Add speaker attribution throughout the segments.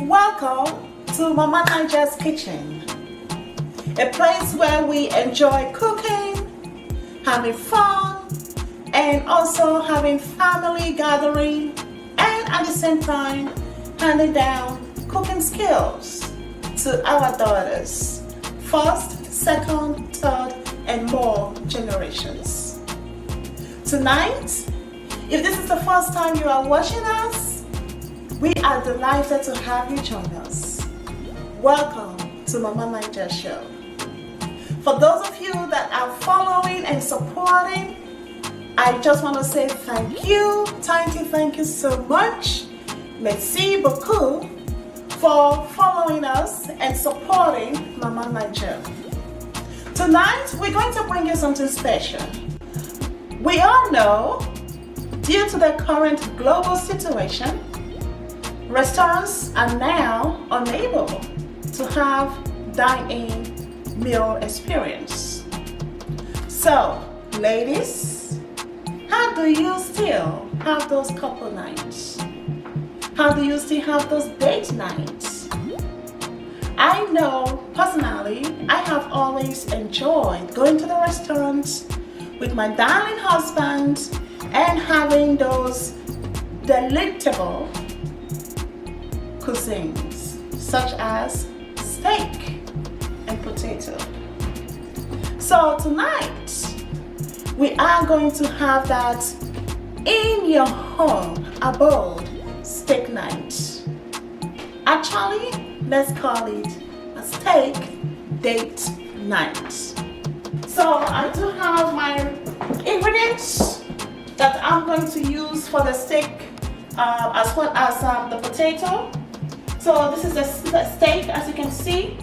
Speaker 1: Welcome to Mama Naija's kitchen, a place where we enjoy cooking, having fun, and also having family gathering, and at the same time handing down cooking skills to our daughters, first, second, third, and more generations. Tonight, if this is the first time you are watching us, we are delighted to have you join us. Welcome to Mama Naija Show. For those of you that are following and supporting, I just want to say thank you so much. Merci beaucoup for following us and supporting Mama Naija. Tonight, we're going to bring you something special. We all know, due to the current global situation, restaurants are now unable to have dine-in meal experience. So, ladies, how do you still have those couple nights? How do you still have those date nights? I know personally, I have always enjoyed going to the restaurant with my darling husband and having those delectable cuisines such as steak and potato. So tonight we are going to have that in your home abode steak night. Actually, let's call it a steak date night. So I do have my ingredients that I'm going to use for the steak as well as the potato. So this is the steak, as you can see.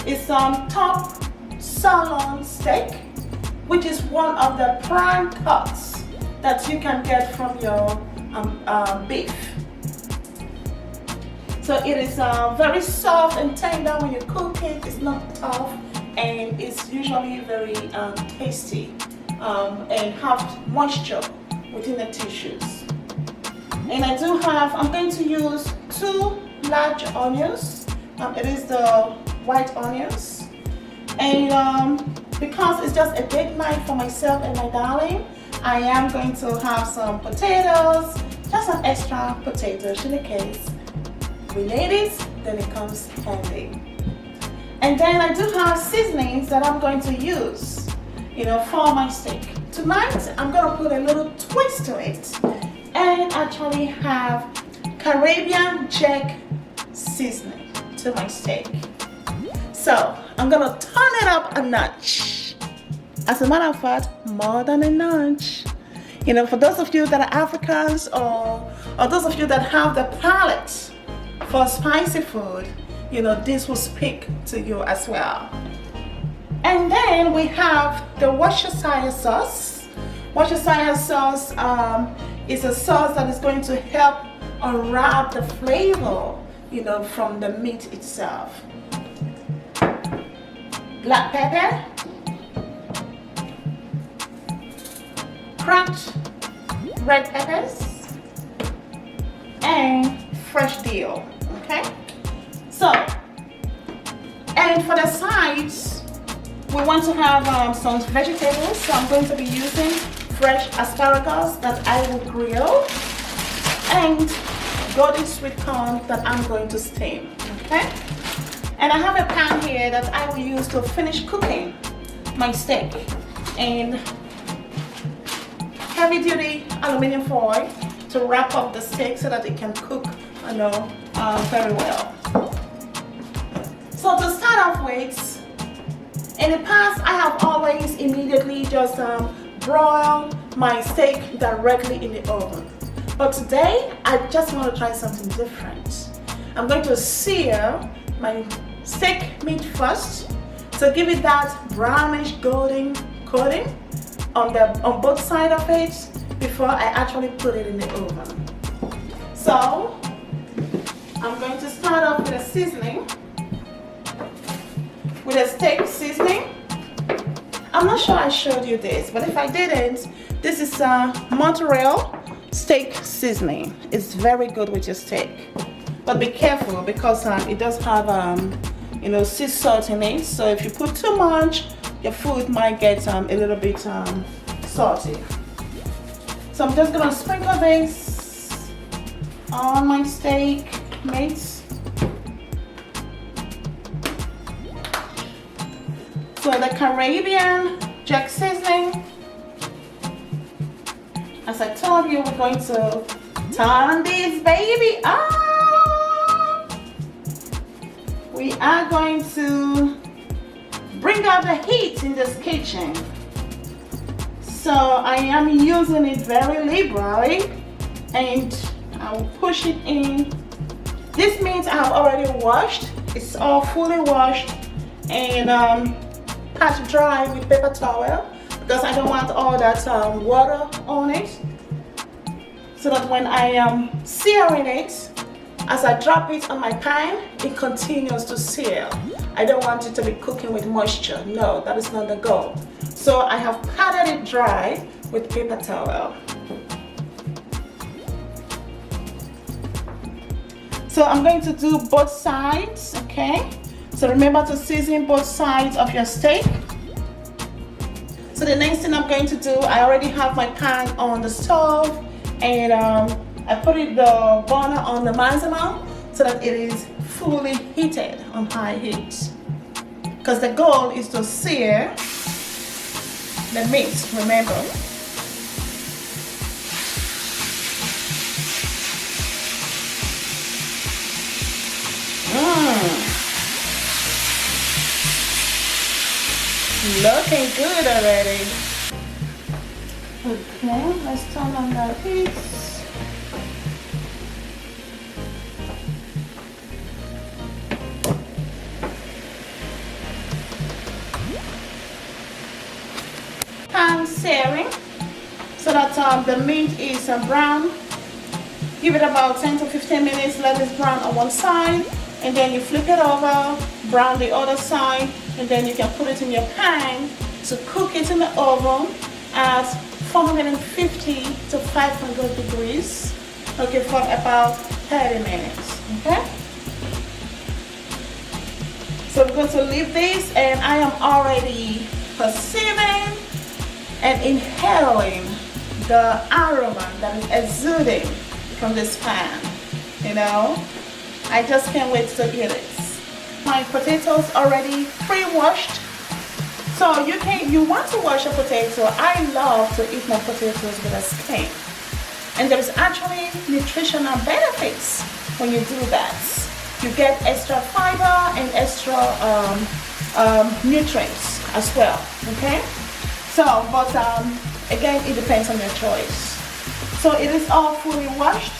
Speaker 1: It's top sirloin steak, which is one of the prime cuts that you can get from your beef. So it is very soft and tender when you cook it. It's not tough, and it's usually very tasty and have moisture within the tissues. And I'm going to use 2 large onions. It is the white onions, and because it's just a date night for myself and my darling, I am going to have some potatoes, just some extra potatoes in the case we need it, then it comes handy. And then I do have seasonings that I'm going to use, for my steak. Tonight I'm going to put a little twist to it and actually have Caribbean Jack seasoning to my steak. So I'm going to turn it up a notch. As a matter of fact, more than a notch. For those of you that are Africans or those of you that have the palate for spicy food, this will speak to you as well. And then we have the Worcestershire sauce. Worcestershire sauce is a sauce that is going to help unwrap the flavor, from the meat itself. Black pepper, cracked red peppers, and fresh dill. Okay, so, and for the sides, we want to have some vegetables. So I'm going to be using fresh asparagus that I will grill, and golden sweet corn that I'm going to steam. Okay, and I have a pan here that I will use to finish cooking my steak in heavy duty aluminum foil to wrap up the steak so that it can cook very well. So to start off with, in the past I have always immediately just broiled my steak directly in the oven. But today I just want to try something different. I'm going to sear my steak meat first to give it that brownish golden coating on both sides of it before I actually put it in the oven. So I'm going to start off with a seasoning, with a steak seasoning. I'm not sure I showed you this, but if I didn't, this is Montreal steak seasoning. It's very good with your steak. but be careful because it does have you know, sea salt in it. So if you put too much, your food might get a little bit salty. So I'm just gonna sprinkle this on my steak meats. So the Caribbean Jack seasoning. As I told you, we're going to turn this baby on. We are going to bring out the heat in this kitchen. So I am using it very liberally and I will push it in. This means I have already washed. It's all fully washed and pat dry with paper towel because I don't want all that water on it. So that when I am searing it, as I drop it on my pan, it continues to sear. I don't want it to be cooking with moisture. No, that is not the goal. So I have patted it dry with paper towel. So I'm going to do both sides, okay? So remember to season both sides of your steak. So the next thing I'm going to do, I already have my pan on the stove and I put the burner on the maximum so that it is fully heated on high heat. Because the goal is to sear the meat, remember. Looking good already. Okay, let's turn on the heat. Pan searing so that the meat is brown. Give it about 10 to 15 minutes, let it brown on one side, and then you flip it over, brown the other side, and then you can put it in your pan to cook it in the oven at 450 to 500 degrees, okay, for about 30 minutes, okay? So we're going to leave this, and I am already perceiving and inhaling the aroma that is exuding from this pan, you know? I just can't wait to eat it. My potatoes already pre-washed. So you want to wash a potato. I love to eat my potatoes with a skin. And there's actually nutritional benefits when you do that. You get extra fiber and extra nutrients as well, okay? So, but again, it depends on your choice. So it is all fully washed.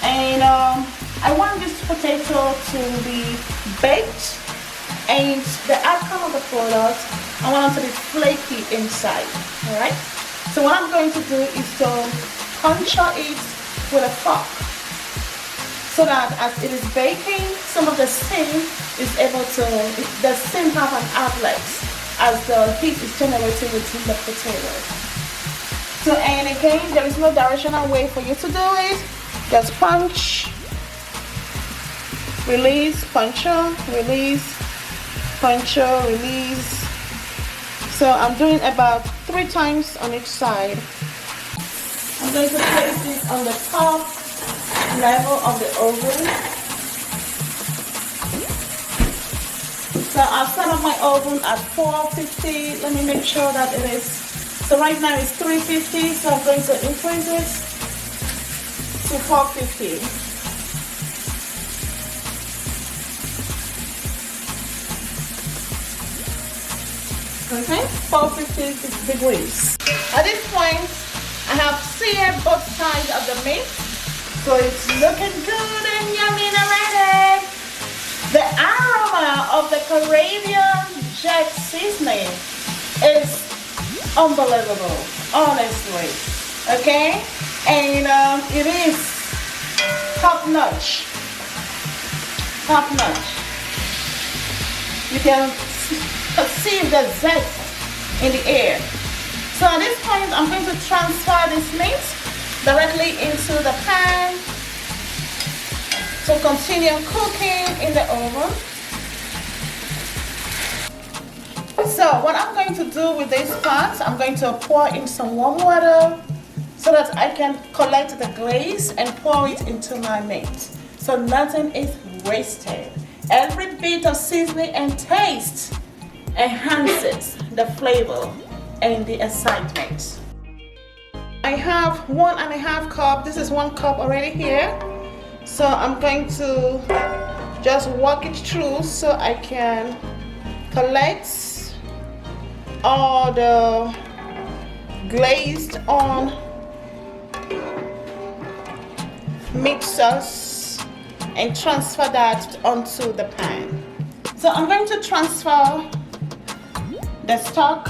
Speaker 1: And I want this potato to be baked, and the outcome of the product, I want it to be flaky inside, all right? So what I'm going to do is to puncture it with a fork so that as it is baking, some of the steam is able to, the steam have an outlet as the heat is generated within the potato. So, and again, there is no directional way for you to do it. Just punch, release, puncture, release, puncture, release. So I'm doing about 3 times on each side. I'm going to place this on the top level of the oven. So I'll set up my oven at 450. Let me make sure that it is. So right now it's 350, so I'm going to increase it to 450. Okay, 450 degrees. At this point, I have seared both sides of the meat, so it's looking good and yummy and ready. The aroma of the Caribbean Jack seasoning is unbelievable, honestly. Okay, and it is top notch. Top notch. You can perceive the zest in the air. So at this point, I'm going to transfer this meat directly into the pan. to continue cooking in the oven. So what I'm going to do with this pot, I'm going to pour in some warm water so that I can collect the glaze and pour it into my meat. So nothing is wasted. Every bit of seasoning and taste enhances the flavor and the excitement. I have 1.5 cup. This is 1 cup already here. So I'm going to just walk it through so I can collect all the glazed on meat sauce and transfer that onto the pan. So I'm going to transfer the stock.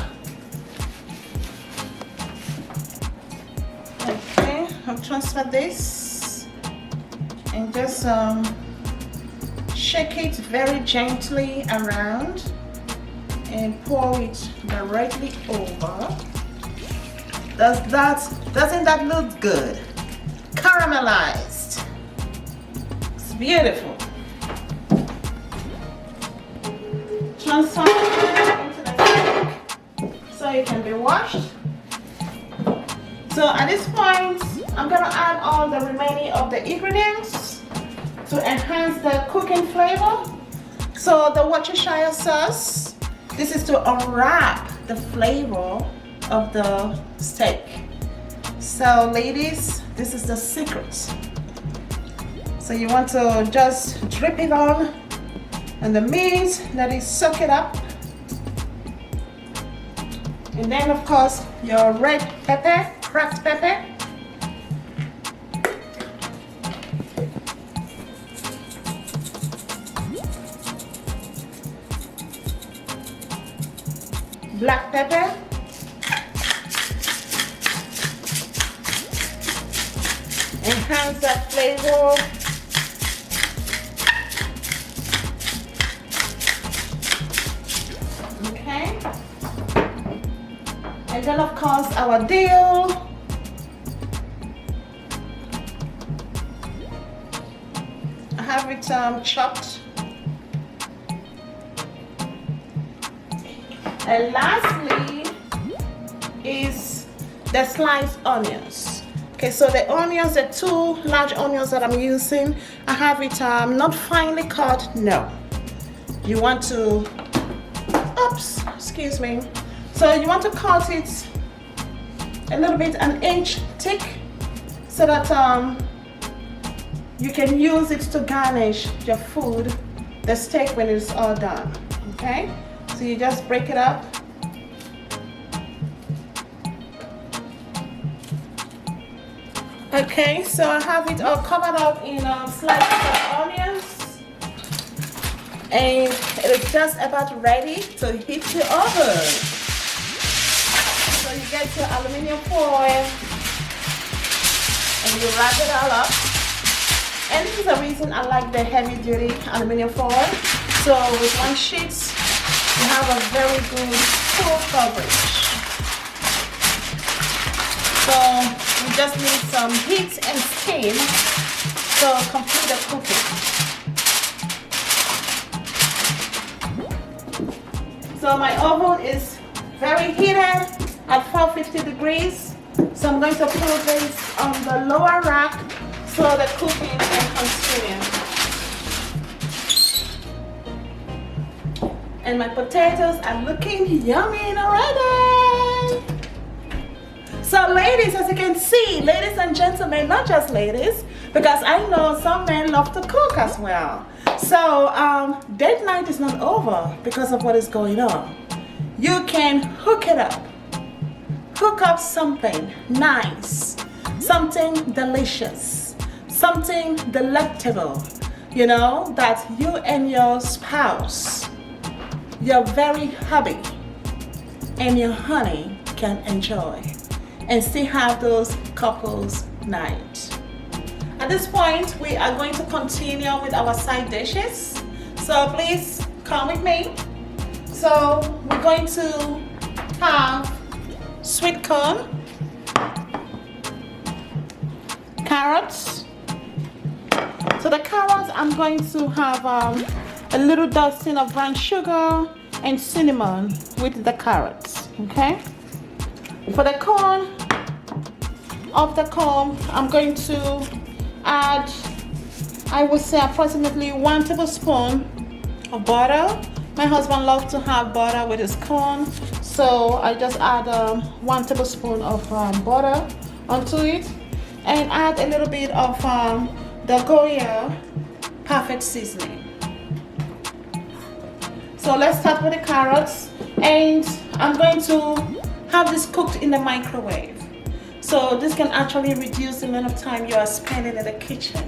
Speaker 1: Okay, I'll transfer this and just shake it very gently around and pour it directly over. Doesn't that look good? Caramelized. It's beautiful. Transfer it into the tank so it can be washed. So at this point, I'm gonna add all the remaining of the ingredients to enhance the cooking flavor. So the Worcestershire sauce, this is to unwrap the flavor of the steak. So ladies, this is the secret. So you want to just drip it on and the meat, let it soak it up. And then of course your red pepper, cracked pepper. Black pepper. Enhance that flavor. Okay. And then of course our dill. I have it chopped. And lastly is the sliced onions. Okay, so the onions, the 2 large onions that I'm using, I have it not finely cut, no. You want to, oops, excuse me. So you want to cut it a little bit, 1 inch thick, so that you can use it to garnish your food, the steak, when it's all done, okay? So you just break it up. Okay, so I have it all covered up in slices of onions, and it is just about ready to hit the oven. So you get your aluminum foil and you wrap it all up. And this is the reason I like the heavy duty aluminum foil. So with 1 sheet, you have a very good full coverage. So we just need some heat and steam to complete the cooking. So my oven is very heated at 450 degrees. So I'm going to put this on the lower rack so the cooking can continue. And my potatoes are looking yummy already. So ladies, as you can see, ladies and gentlemen, not just ladies, because I know some men love to cook as well. So date night is not over because of what is going on. You can hook it up. Hook up something nice, something delicious, something delectable, you know, that you and your spouse, your very hubby, and your honey can enjoy and still have those couples night. At this point, we are going to continue with our side dishes. So please come with me. So we're going to have sweet corn, carrots, So the carrots, I'm going to have a little dusting of brown sugar and cinnamon with the carrots, okay? For the corn, I'm going to add, I would say, approximately 1 tablespoon of butter. My husband loves to have butter with his corn, so I just add 1 tablespoon of butter onto it, and add a little bit of the Goya perfect seasoning. So let's start with the carrots, and I'm going to have this cooked in the microwave. So this can actually reduce the amount of time you are spending in the kitchen.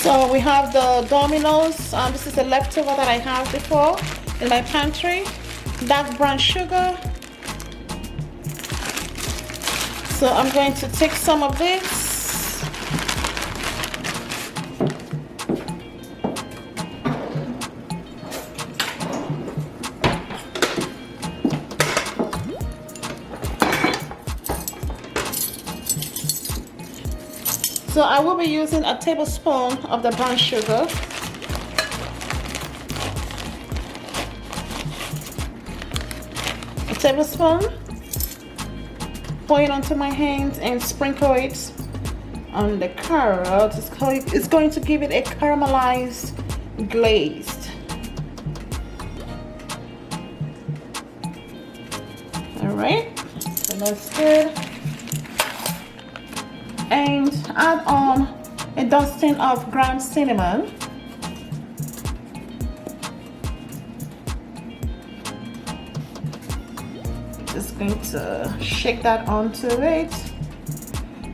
Speaker 1: So we have the Domino's. This is a leftover that I have before in my pantry. Dark brown sugar. So I'm going to take some of this. So I will be using a tablespoon of the brown sugar. A tablespoon. Pour it onto my hands and sprinkle it on the carrots. It's going to give it a caramelized glazed. All right, so that's good. And add on a dusting of ground cinnamon. Just going to shake that onto it.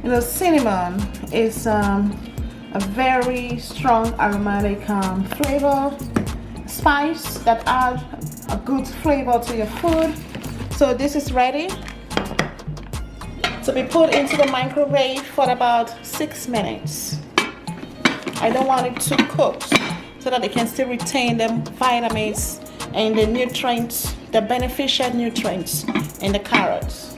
Speaker 1: You know, cinnamon is a very strong aromatic flavor spice that adds a good flavor to your food. So this is ready to be put into the microwave for about 6 minutes. I don't want it to cook so that it can still retain the vitamins and the nutrients, the beneficial nutrients in the carrots.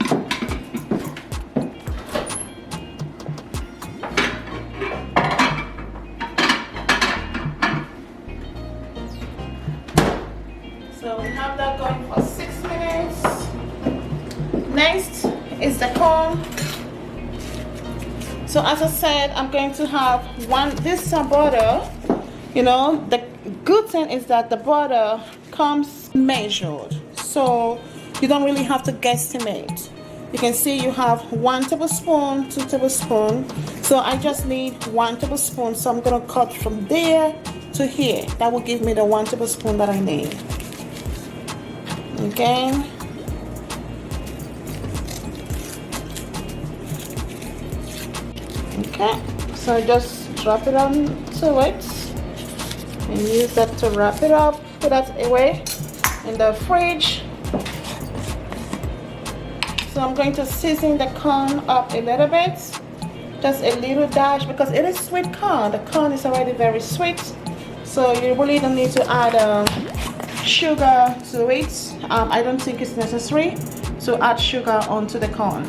Speaker 1: So we have that going for 6 minutes. Next is the corn. So as I said, I'm going to have this butter. You know, the good thing is that the butter comes measured, so you don't really have to guesstimate. You can see you have 1 tablespoon, 2 tablespoons. So I just need 1 tablespoon. So I'm gonna cut from there to here. That will give me the 1 tablespoon that I need. Okay. Okay, so just drop it onto it and use that to wrap it up. Put that away in the fridge. So I'm going to season the corn up a little bit, just a little dash, because it is sweet corn. The corn is already very sweet, so you really don't need to add sugar to it. I don't think it's necessary to add sugar onto the corn.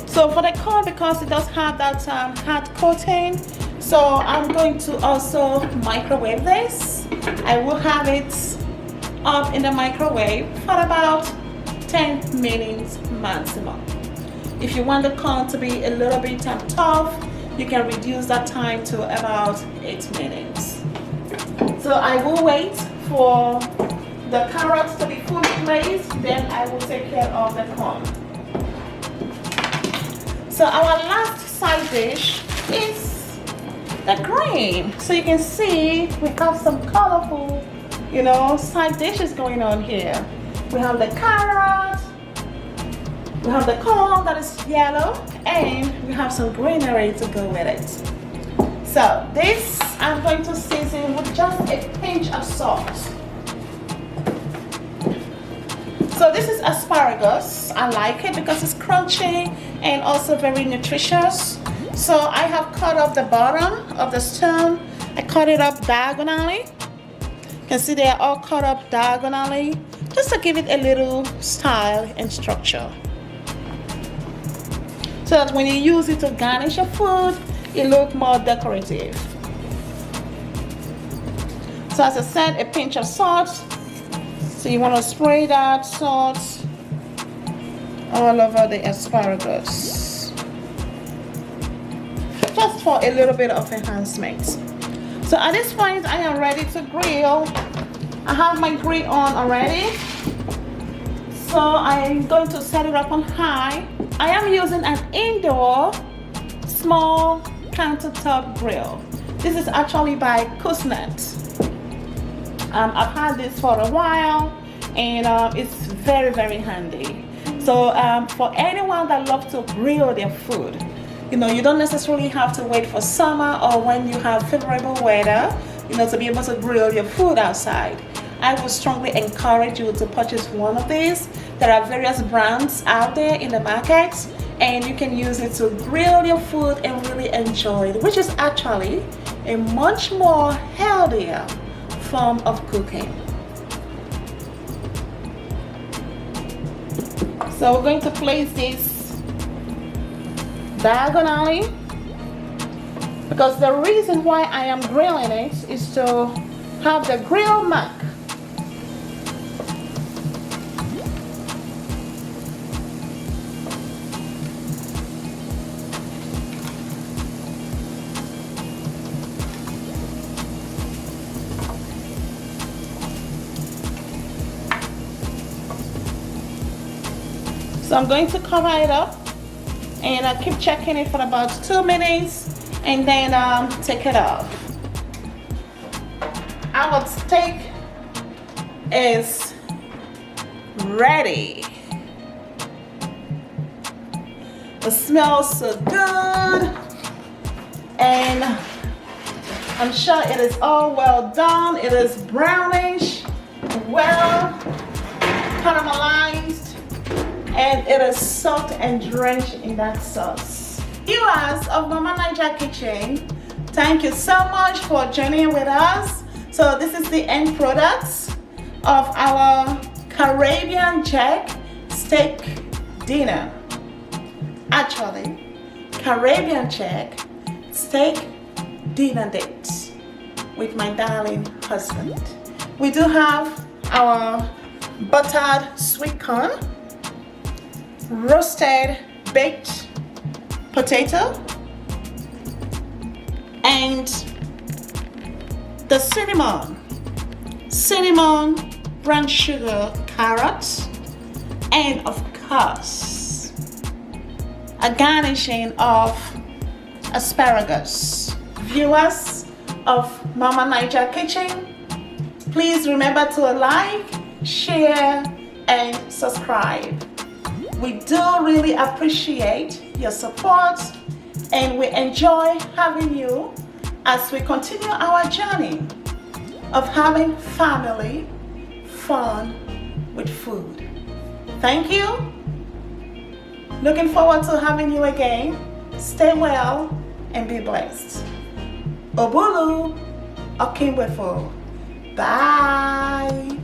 Speaker 1: So for the corn, because it does have that hard coating, so I'm going to also microwave this. I will have it up in the microwave for about 10 minutes maximum. If you want the corn to be a little bit tough, you can reduce that time to about 8 minutes. So I will wait for the carrots to be fully glazed, then I will take care of the corn. So our last side dish is the grain. So you can see we have some colorful, you know, side dishes going on here. We have the carrot, we have the corn that is yellow, and we have some greenery to go with it. So this I'm going to season with just a pinch of salt. So this is asparagus. I like it because it's crunchy and also very nutritious. So I have cut off the bottom of the stem. I cut it up diagonally. You can see they are all cut up diagonally. just to give it a little style and structure, so that when you use it to garnish your food, it looks more decorative. So as I said, a pinch of salt. So you want to spray that salt all over the asparagus, just for a little bit of enhancement. So at this point, I am ready to grill. I have my grill on already, so I'm going to set it up on high. I am using an indoor small countertop grill. This is actually by Kuta. I've had this for a while, and it's very handy. So for anyone that loves to grill their food, you know, you don't necessarily have to wait for summer or when you have favorable weather, you know, to be able to grill your food outside. I would strongly encourage you to purchase one of these. There are various brands out there in the market, and you can use it to grill your food and really enjoy it, which is actually a much more healthier form of cooking. So we're going to place this diagonally, because the reason why I am grilling it is to have the grill mark. So I'm going to cover it up, and I'll keep checking it for about 2 minutes, and then take it off. Our steak is ready. It smells so good, and I'm sure it is all well done. It is brownish, well caramelized, and it is soaked and drenched in that sauce. Viewers of Mama Naija Kitchen, thank you so much for joining with us. So this is the end product of our Caribbean Jack steak dinner. Actually, Caribbean Jack steak dinner date with my darling husband. We do have our buttered sweet corn, roasted baked potato, and the cinnamon, brown sugar, carrots, and of course a garnishing of asparagus. Viewers of Mama Naija Kitchen, please remember to like, share, and subscribe. We do really appreciate your support, and we enjoy having you as we continue our journey of having family fun with food. Thank you. Looking forward to having you again. Stay well and be blessed. Obulu Okinwefo. Bye.